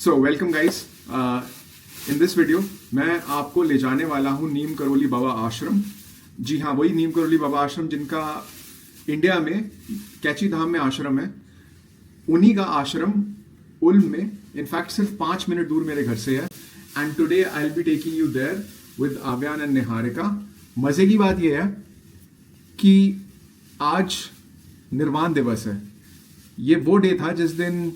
So welcome guys. In this video मैं आपको ले जाने वाला हूँ नीम करोली बाबा आश्रम। जी हाँ, वही नीम करोली बाबा आश्रम जिनका इंडिया में कैची धाम में आश्रम है, उन्हीं का आश्रम उल्म में इनफैक्ट सिर्फ 5 मिनट दूर मेरे घर से है। And today I will be taking you there with Aavyan and Niharika. मजे की बात यह है कि आज निर्वाण दिवस है। ये वो डे था जिस दिन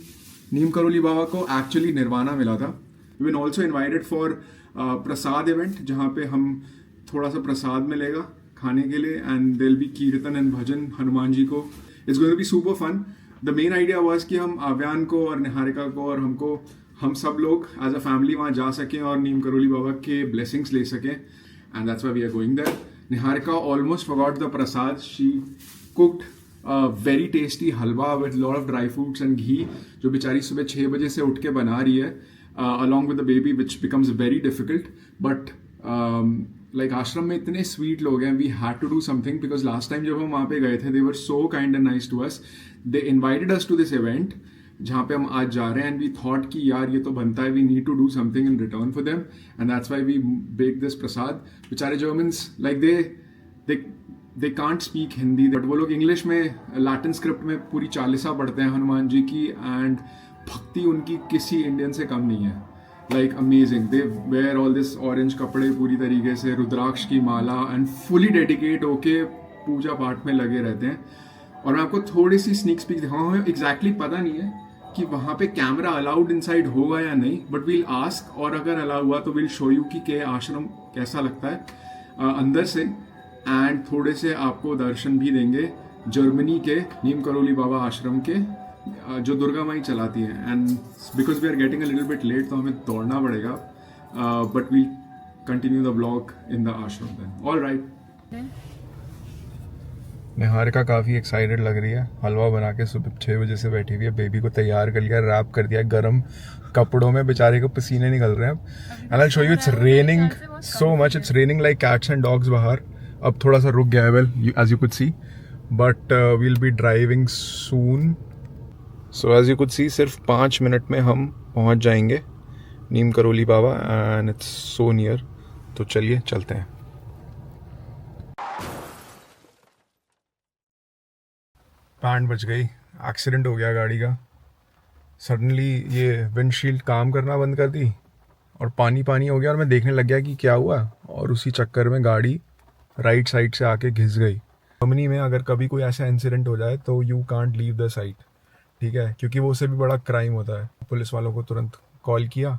नीम करोली बाबा को एक्चुअली निर्वाणा मिला था। We been also invited for prasad event, जहाँ पे हम थोड़ा सा प्रसाद मिलेगा खाने के लिए, and there will be kirtan and bhajan Hanuman ji को। It's going to be super fun. The main idea was कि हम आव्यान को और निहारिका को और हम सब लोग एज अ फैमिली वहाँ जा सकें और नीम करोली बाबा के ब्लेसिंग्स ले सकें, and that's why we are going there. Niharika almost forgot the prasad. She cooked very tasty halwa with lot of dry fruits and ghee, जो बेचारी सुबह 6 बजे से उठ के बना रही है along with the baby, which becomes very difficult. But like ashram में इतने स्वीट लोग हैं, we had to do something because last time जब हम वहाँ पे गए थे they were so kind and nice to us. They invited us to this event जहाँ पे हम आज जा रहे हैं, एंड वी थॉट कि यार ये तो बनता है, we need to do something in return for them, and that's why we bake this prasad. बेचारे Germans like they can't speak Hindi, but वो लोग इंग्लिश में लैटिन स्क्रिप्ट में पूरी चालीसा पढ़ते हैं हनुमान जी की, एंड भक्ति उनकी किसी इंडियन से कम नहीं है। Like amazing. They wear all this orange कपड़े पूरी तरीके से, रुद्राक्ष की माला, एंड फुली डेडिकेट होके पूजा पाठ में लगे रहते हैं। और मैं आपको थोड़ी सी स्नीक स्पीक दिखाऊँ। हमें एग्जैक्टली पता नहीं है कि वहाँ पे कैमरा अलाउड इनसाइड होगा या नहीं, बट वील आस्क, और अगर अलाउ हुआ तो वील शो यू कि के आश्रम कैसा लगता है अंदर से, एंड थोड़े से आपको दर्शन भी देंगे जर्मनी के नीम करोली बाबा आश्रम के, जो दुर्गा माई चलाती है। And because we are getting a little bit late तो हमें दौड़ना पड़ेगा, but we'll continue the blog in the ashram then. All right. Niharika काफ़ी एक्साइटेड लग रही है। हलवा बना के सुबह 6 बजे से बैठी हुई है, बेबी को तैयार कर लिया, रैप कर दिया गर्म कपड़ों में, बेचारे को पसीने निकल रहे हैं अब। And I show you it's raining so much, it's raining like cats and dogs बाहर। अब थोड़ा सा रुक गया है, well as you could see, but we'll be driving soon. So as you could see सिर्फ 5 मिनट में हम पहुंच जाएंगे Neem Karoli Baba, and it's so near. तो चलिए चलते हैं। बैंड बज गई, एक्सीडेंट हो गया गाड़ी का। सडनली ये विंडशील्ड काम करना बंद कर दी और पानी पानी हो गया, और मैं देखने लग गया कि क्या हुआ, और उसी चक्कर में गाड़ी राइट साइड से आके घिस गई। जर्मनी में अगर कभी कोई ऐसा इंसिडेंट हो जाए तो you can't leave the site, ठीक है, क्योंकि वो उससे भी बड़ा क्राइम होता है। पुलिस वालों को तुरंत कॉल किया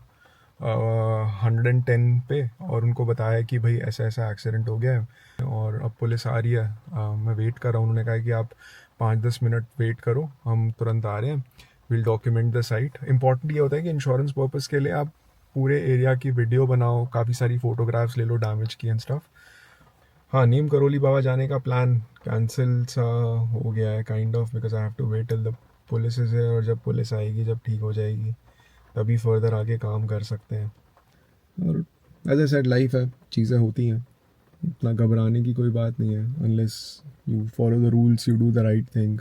110 पे, और उनको बताया कि भाई ऐसा ऐसा एक्सीडेंट हो गया है और अब पुलिस आ रही है। मैं वेट कर रहा हूँ। उन्होंने कहा कि आप 5-10 मिनट वेट करो, हम तुरंत आ रहे हैं, will document the site. Important ये होता है कि इंश्योरेंस पर्पज़ के लिए आप पूरे एरिया की वीडियो बनाओ, काफ़ी सारी फोटोग्राफ्स ले लो डैमेज की एंड स्टफ। हाँ, नीम करोली बाबा जाने का प्लान कैंसिल सा हो गया है kind of, because I have to wait till the police is है, और जब पुलिस आएगी, जब ठीक हो जाएगी, तभी फर्दर आगे काम कर सकते हैं। और एज ए सेड, लाइफ है, चीज़ें होती हैं, इतना घबराने की कोई बात नहीं है। Unless you follow the rules, you do the right thing.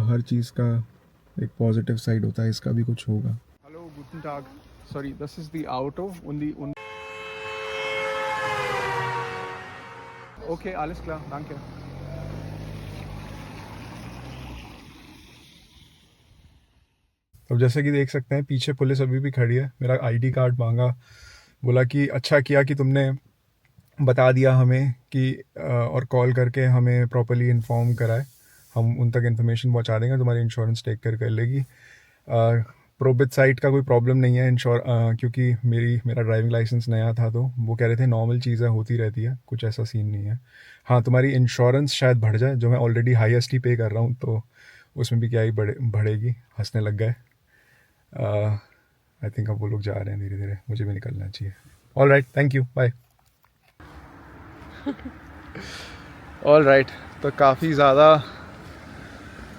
हर चीज़ का एक पॉजिटिव साइड होता है, इसका भी कुछ होगा। हेलो, गुड टाग, sorry, this is the auto उन ओके, alles klar, danke। अब जैसे कि देख सकते हैं पीछे पुलिस अभी भी खड़ी है। मेरा आईडी कार्ड मांगा, बोला कि अच्छा किया कि तुमने बता दिया हमें कि और कॉल करके हमें प्रॉपर्ली इन्फॉर्म कराए, हम उन तक इन्फॉर्मेशन पहुंचा देंगे, तुम्हारी इंश्योरेंस टेक कर लेगी। प्रोबिट साइट का कोई प्रॉब्लम नहीं है क्योंकि मेरा ड्राइविंग लाइसेंस नया था, तो वो कह रहे थे नॉर्मल चीज़ें होती रहती है, कुछ ऐसा सीन नहीं है। हाँ, तुम्हारी इंश्योरेंस शायद बढ़ जाए, जो मैं ऑलरेडी हाईएस्ट ही पे कर रहा हूँ, तो उसमें भी क्या ही बढ़ेगी। हंसने लग गए। आई थिंक अब वो लोग जा रहे हैं धीरे धीरे, मुझे भी निकलना चाहिए। All right, thank you, bye. All right, तो काफ़ी ज़्यादा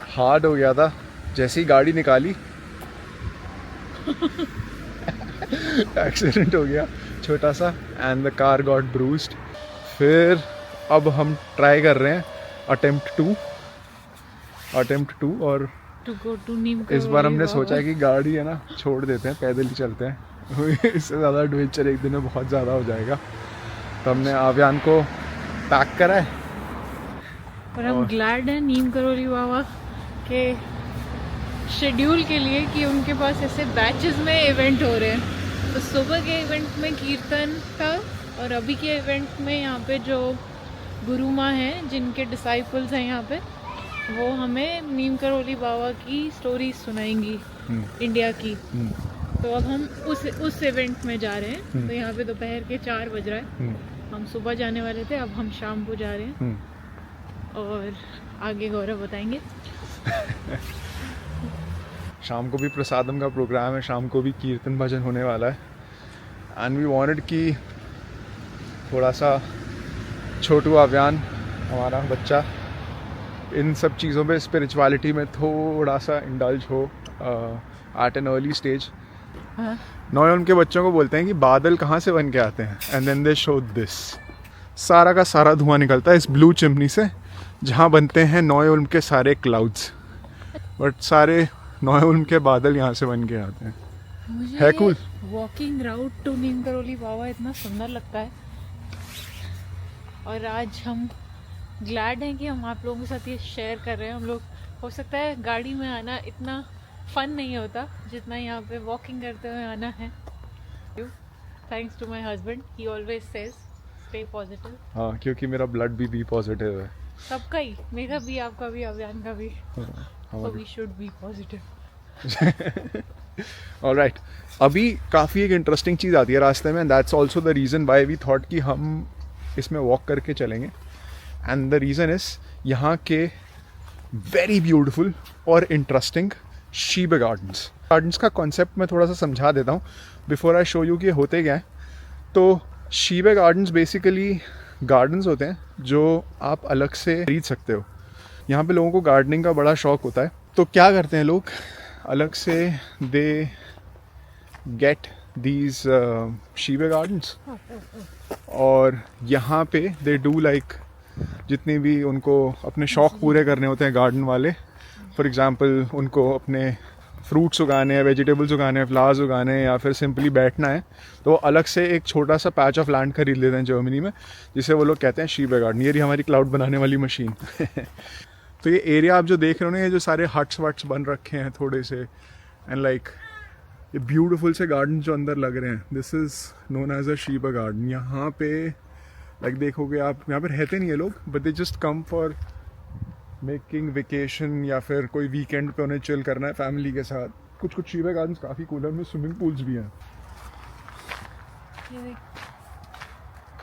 हार्ड हो गया था। जैसे ही गाड़ी निकाली एक्सीडेंट हो गया छोटा सा, and the car got bruised. फिर अब हम ट्राई कर रहे हैं अटेम्प्ट 2, और to go to नीम इस बार हमने करोली सोचा है बाबा। कि गाड़ी है ना छोड़ देते हैं, पैदल ही चलते हैं इससे ज़्यादा एडवेंचर एक दिन में बहुत ज़्यादा हो जाएगा। तो हमने आव्यान को पैक करा है। और हम ग्लैड हैं नीम करोली बाबा के शेड्यूल के लिए कि उनके पास ऐसे बैचेस में इवेंट हो रहे हैं। तो सुबह के इवेंट में कीर्तन था और अभी के इवेंट में यहाँ पे जो गुरु माँ हैं जिनके डिसाइपल्स हैं यहाँ पे, वो हमें नीम करोली बाबा की स्टोरी सुनाएंगी इंडिया की। तो अब हम उस इवेंट में जा रहे हैं। तो यहाँ पे दोपहर के 4 बज रहा है। हम सुबह जाने वाले थे, अब हम शाम को जा रहे हैं। और आगे गौरव बताएंगे। शाम को भी प्रसादम का प्रोग्राम है, शाम को भी कीर्तन भजन होने वाला है। एंड वी वांटेड कि थोड़ा सा छोटू आव्यान हमारा बच्चा इन सब चीज़ों पे स्पिरिचुअलिटी में थोड़ा सा इंडल्ज हो एट एन अर्ली स्टेज। नॉय उनके बच्चों को बोलते हैं कि बादल कहाँ से बन के आते हैं, and then they show this. सारा का सारा धुआं निकलता है इस ब्लू चिमनी से जहाँ बनते हैं नॉय उल्म के सारे क्लाउड्स, बट सारे नॉय उल्म के बादल यहाँ से बन के आते हैं। मुझे है कूल। वॉकिंग राउट टू नीम करोली बाबा इतना सुंदर लगता है। और आज हम ग्लैड हैं कि हम आप लोगों के साथ ये शेयर कर रहे हैं। हम लोग, हो सकता है गाड़ी में आना इतना फन नहीं होता जितना यहाँ पे वॉकिंग करते हुए आना है। Thanks to my husband, he always says stay positive. हाँ, क्योंकि मेरा ब्लड भी बी पॉजिटिव है। सबका ही, मेरा भी, आपका भी, अभियान का भी। So we should be positive. All right, अभी काफ़ी एक इंटरेस्टिंग चीज़ आती है रास्ते में, that's also the reason why we thought कि हम इसमें वॉक करके चलेंगे। एंड द रीज़न इज़ यहाँ के वेरी ब्यूटिफुल और इंटरेस्टिंग शीबा गार्डन्स का कॉन्सेप्ट मैं थोड़ा सा समझा देता हूँ बिफोर आई शो यू कि होते क्या है। तो शीबा गार्डन्स बेसिकली गार्डन्स होते हैं जो आप अलग से खरीद सकते हो। यहाँ पे लोगों को गार्डनिंग का बड़ा शौक होता है, तो क्या करते हैं लोग, अलग से they get these Sheeba gardens और यहाँ पे दे डू लाइक जितनी भी उनको अपने शौक़ पूरे करने होते हैं गार्डन वाले। फॉर एग्ज़ाम्पल उनको अपने फ्रूट्स उगाने हैं, वेजिटेबल्स उगाने हैं, फ्लावर्स उगाने हैं, या फिर सिंपली बैठना है, तो वो अलग से एक छोटा सा पैच ऑफ लैंड खरीद लेते हैं जर्मनी में, जिसे वो लोग कहते हैं शीबा गार्डन। ये रही हमारी क्लाउड बनाने वाली मशीन। तो ये एरिया आप जो देख रहे हो ना, ये जो सारे हट्स वट्स बन रखे हैं थोड़े से, एंड लाइक ये ब्यूटीफुल से गार्डन जो अंदर लग रहे हैं, this is known as a Sheeba garden. यहाँ पे लाइक देखोगे आप, यहाँ पे रहते नहीं है लोग, but they just come for making vacation, या फिर कोई वीकेंड पे उन्हें चिल करना है फैमिली के साथ। कुछ शीबा गार्डन्स काफ़ी कूल है, उनमें स्विमिंग पूल्स भी हैं।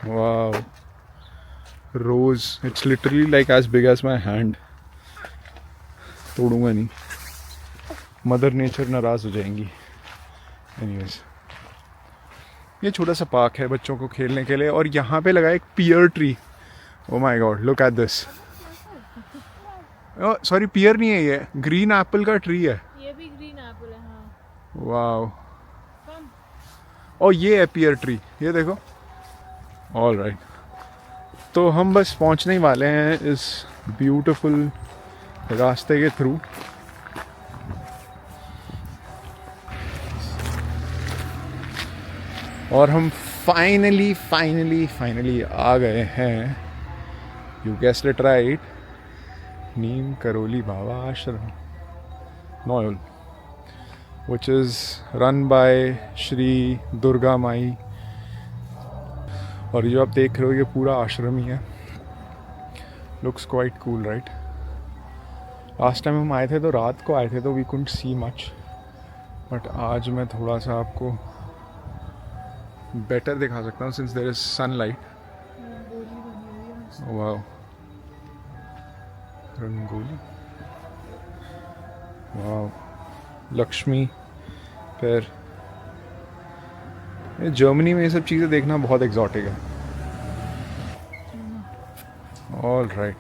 Wow, rose, it's literally like as big as my hand. तोड़ूंगा नहीं, मदर नेचर नाराज हो जाएंगी। एनीवेज, ये छोटा सा पार्क है बच्चों को खेलने के लिए, और यहाँ पे लगा एक pear tree. Oh my god, look at this. Sorry, pear नहीं है, ये ग्रीन एप्पल का ट्री है। ये भी ग्रीन एप्पल है। हाँ, वाओ। और ये है पियर ट्री, ये देखो। ऑल राइट, तो हम बस पहुँचने ही वाले हैं इस ब्यूटीफुल रास्ते के थ्रू। और हम फाइनली आ गए हैं, यू गेस्ड इट राइट, नीम करोली बाबा आश्रम Noyyal, which is run by Shri Durga माई। और जो आप देख रहे हो ये पूरा आश्रम ही है। Looks quite cool right. Last time हम आए थे तो रात को आए थे, तो we couldn't see much, but आज मैं थोड़ा सा आपको बेटर दिखा सकता हूँ since there is sunlight. Wow, rangoli, wow, Lakshmi फिर जर्मनी में ये सब चीज़ें देखना बहुत एक्सॉटिक है। ऑल राइट,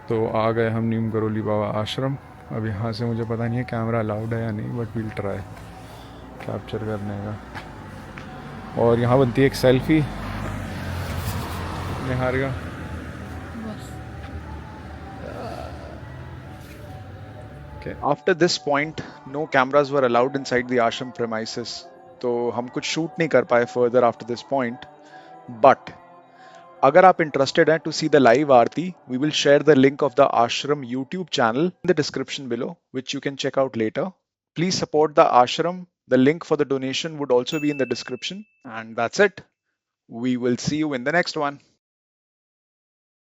तो आ गए हम नीम करोली बाबा आश्रम। अब यहाँ से मुझे पता नहीं है कैमरा अलाउड है या नहीं, बट वील ट्राई कैप्चर करने का। और यहाँ बनती है एक selfie Niharika. Okay. After this point, no cameras were allowed inside the ashram premises. तो हम कुछ शूट नहीं कर पाए further after this point. But अगर आप interested हैं to see the live Aarti, we will share the link of the ashram YouTube channel in the description below, which you can check out later. Please support the ashram. The link for the donation would also be in the description. And that's it. We will see you in the next one.